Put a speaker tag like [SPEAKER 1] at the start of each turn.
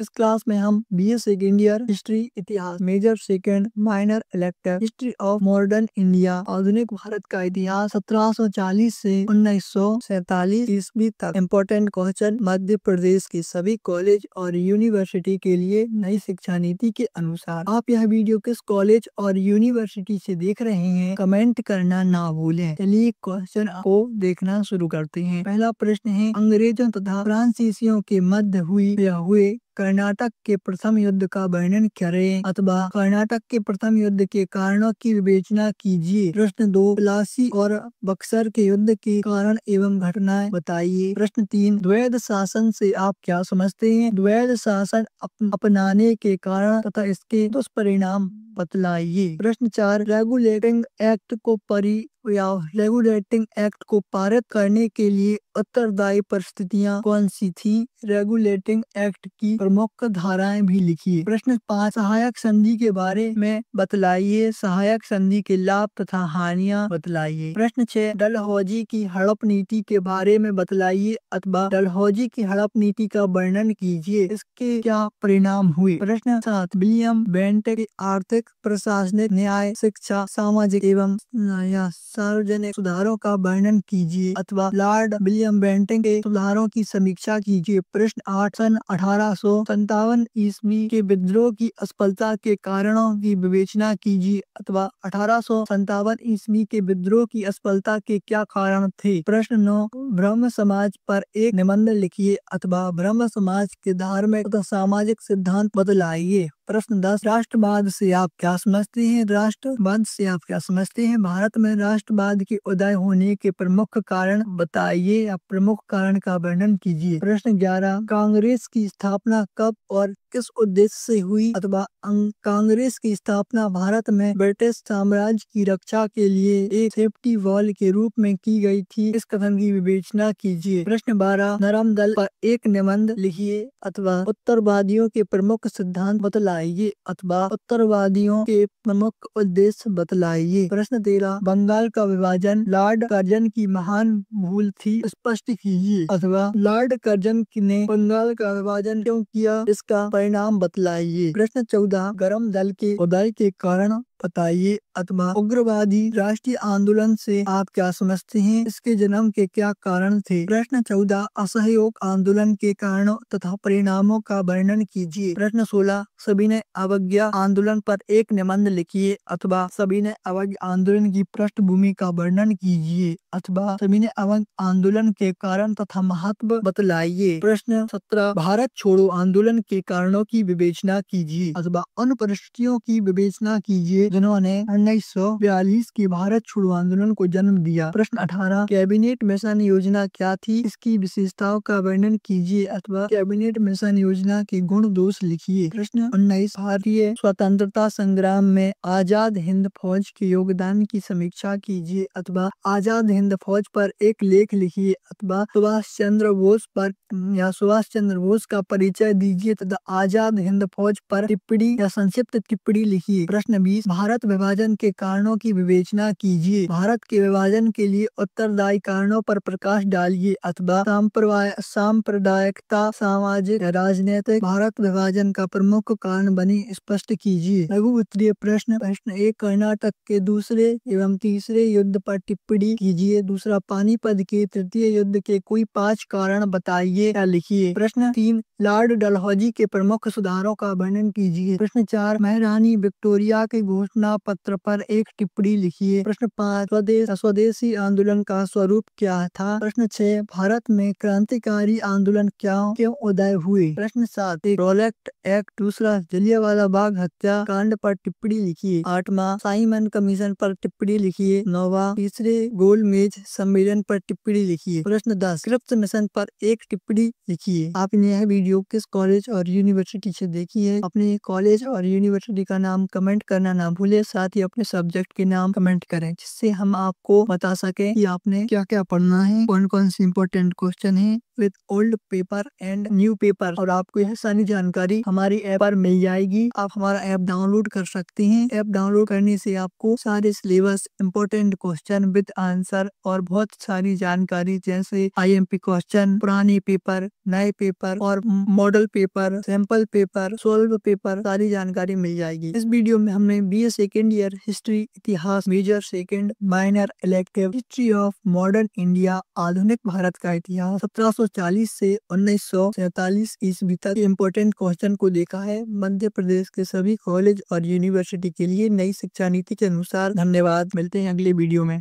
[SPEAKER 1] इस क्लास में हम बीए सेकेंड ईयर हिस्ट्री इतिहास major second minor elective history of modern India आधुनिक भारत का इतिहास 1740 से 1947 ईस्वी तक इम्पोर्टेंट क्वेश्चन मध्य प्रदेश के सभी कॉलेज और यूनिवर्सिटी के लिए नई शिक्षा नीति के अनुसार। आप यह वीडियो किस कॉलेज और यूनिवर्सिटी से देख रहे हैं कमेंट करना ना भूलें। चलिए क्वेश्चन को देखना शुरू करते हैं। पहला प्रश्न है, अंग्रेजों तथा फ्रांसीसियों के मध्य हुए कर्नाटक के प्रथम युद्ध का वर्णन करें अथवा कर्नाटक के प्रथम युद्ध के कारणों की विवेचना कीजिए। प्रश्न 2, प्लासी और बक्सर के युद्ध के कारण एवं घटनाएं बताइए। प्रश्न 3, द्वैध शासन से आप क्या समझते हैं? द्वैध शासन अपनाने के कारण तथा इसके दुष्परिणाम बतलाइए। प्रश्न 4, रेगुलेटिंग एक्ट को पारित करने के लिए उत्तरदायी परिस्थितियां कौन सी थी? रेगुलेटिंग एक्ट की प्रमुख धाराएं भी लिखिए। प्रश्न 5, सहायक संधि के बारे में बतलाइए। सहायक संधि के लाभ तथा हानियां बतलाइए। प्रश्न 6, डलहौजी की हड़प नीति के बारे में बतलाइए अथवा डलहौजी की हड़प नीति का वर्णन कीजिए, इसके क्या परिणाम हुए। प्रश्न 7, विलियम बेंटिक के आर्थिक, प्रशासनिक, न्याय, शिक्षा, सामाजिक एवं सार्वजनिक सुधारों का वर्णन कीजिए अथवा लॉर्ड विलियम बेंटिक के सुधारों की समीक्षा कीजिए। प्रश्न 8, सन 1857 ईस्वी के विद्रोह की असफलता के कारणों की विवेचना कीजिए अथवा 1857 ईस्वी के विद्रोह की असफलता के क्या कारण थे। प्रश्न 9, ब्रह्म समाज पर एक निबंध लिखिए अथवा ब्रह्म समाज के धार्मिक तथा सामाजिक सिद्धांत बतलाइए। प्रश्न 10, राष्ट्रवाद से आप क्या समझते हैं? राष्ट्रवाद से आप क्या समझते हैं? भारत में राष्ट्रवाद के उदय होने के प्रमुख कारण बताइए या प्रमुख कारण का वर्णन कीजिए। प्रश्न 11, कांग्रेस की स्थापना कब और किस उद्देश्य से हुई अथवा कांग्रेस की स्थापना भारत में ब्रिटिश साम्राज्य की रक्षा के लिए एक सेफ्टी वॉल के रूप में की गई थी, इस कथन की विवेचना कीजिए। प्रश्न 12, नरम दल पर एक निबंध लिखिए अथवा उत्तरवादियों के प्रमुख सिद्धांत बतलाइए अथवा उत्तरवादियों के प्रमुख उद्देश्य बतलाइए। प्रश्न 13, बंगाल का विभाजन लॉर्ड कर्जन की महान भूल थी, स्पष्ट कीजिए अथवा लॉर्ड कर्जन ने बंगाल का विभाजन क्यों किया, इसका परिणाम बतलाइए। प्रश्न 14, गरम दल के उदय के कारण बताइए अथवा उग्रवादी राष्ट्रीय आंदोलन से आप क्या समझते हैं, इसके जन्म के क्या कारण थे। प्रश्न 14, असहयोग आंदोलन के कारणों तथा परिणामों का वर्णन कीजिए। प्रश्न 16, सविनय अवज्ञा आंदोलन पर एक निबंध लिखिए अथवा सविनय अवज्ञा आंदोलन की पृष्ठभूमि का वर्णन कीजिए अथवा सविनय अवज्ञा आंदोलन के कारण तथा महत्व बतलाइए। प्रश्न 17, भारत छोड़ो आंदोलन के कारणों की विवेचना कीजिए अथवा उन परिस्थितियों की विवेचना कीजिए जिन्होंने 1942 के भारत छोड़ो आंदोलन को जन्म दिया। प्रश्न 18, कैबिनेट मिशन योजना क्या थी, इसकी विशेषताओं का वर्णन कीजिए अथवा कैबिनेट मिशन योजना के गुण दोष लिखिए। प्रश्न 19, भारतीय स्वतंत्रता संग्राम में आजाद हिंद फौज के योगदान की समीक्षा कीजिए अथवा आजाद हिंद फौज पर एक लेख लिखिए अथवा सुभाष चंद्र बोस का परिचय दीजिए तथा आजाद हिंद फौज पर टिप्पणी या संक्षिप्त टिप्पणी लिखिए। प्रश्न 20, भारत विभाजन के कारणों की विवेचना कीजिए। भारत के विभाजन के लिए उत्तरदायी कारणों पर प्रकाश डालिए अथवा सांप्रदायिकता, सामाजिक, राजनीतिक भारत विभाजन का प्रमुख कारण बने स्पष्ट कीजिए। लघु उत्तरीय प्रश्न 1, कर्नाटक के दूसरे एवं तीसरे युद्ध पर टिप्पणी कीजिए। दूसरा, पानीपत के तृतीय युद्ध के कोई 5 कारण बताइए या लिखिए। प्रश्न 3, लॉर्ड डलहौजी के प्रमुख सुधारों का वर्णन कीजिए। प्रश्न 4, महारानी विक्टोरिया के घोषणा पत्र पर एक टिप्पणी लिखिए। प्रश्न 5, स्वदेशी आंदोलन का स्वरूप क्या था। प्रश्न 6, भारत में क्रांतिकारी आंदोलन क्यों उदय हुए। प्रश्न 7, रोलेक्ट एक्ट। दूसरा, जलियांवाला बाग हत्याकांड पर टिप्पणी लिखिए। 8वां, साइमन कमीशन पर टिप्पणी लिखिए। 9वां, तीसरे गोलमेज सम्मेलन पर टिप्पणी लिखिए। प्रश्न 10, क्रिप्स मिशन पर एक टिप्पणी लिखिए। आपने यह वीडियो किस कॉलेज और यूनिवर्सिटी से देखी है? अपने कॉलेज और यूनिवर्सिटी का नाम कमेंट करना ना भूले, साथ ही अपने सब्जेक्ट के नाम कमेंट करें, जिससे हम आपको बता सके कि आपने क्या क्या पढ़ना है, कौन कौन से इम्पोर्टेंट क्वेश्चन है with old paper and new paper. और आपको यह सारी जानकारी हमारी ऐप पर मिल जाएगी। आप हमारा ऐप डाउनलोड कर सकते हैं। ऐप डाउनलोड करने से आपको सारे syllabus, important question with answer और बहुत सारी जानकारी जैसे IMP क्वेश्चन, पुराने पेपर, नए पेपर और model paper, sample paper, solve paper, सारी जानकारी मिल जाएगी। इस वीडियो में हमने BA सेकेंड ईयर हिस्ट्री, इतिहास, major second, minor elective, history of modern India, आधुनिक भारत का इतिहास 1740 से 1947 ईस्वी तक इम्पोर्टेंट क्वेश्चन को देखा है। मध्य प्रदेश के सभी कॉलेज और यूनिवर्सिटी के लिए नई शिक्षा नीति के अनुसार। धन्यवाद, मिलते हैं अगले वीडियो में।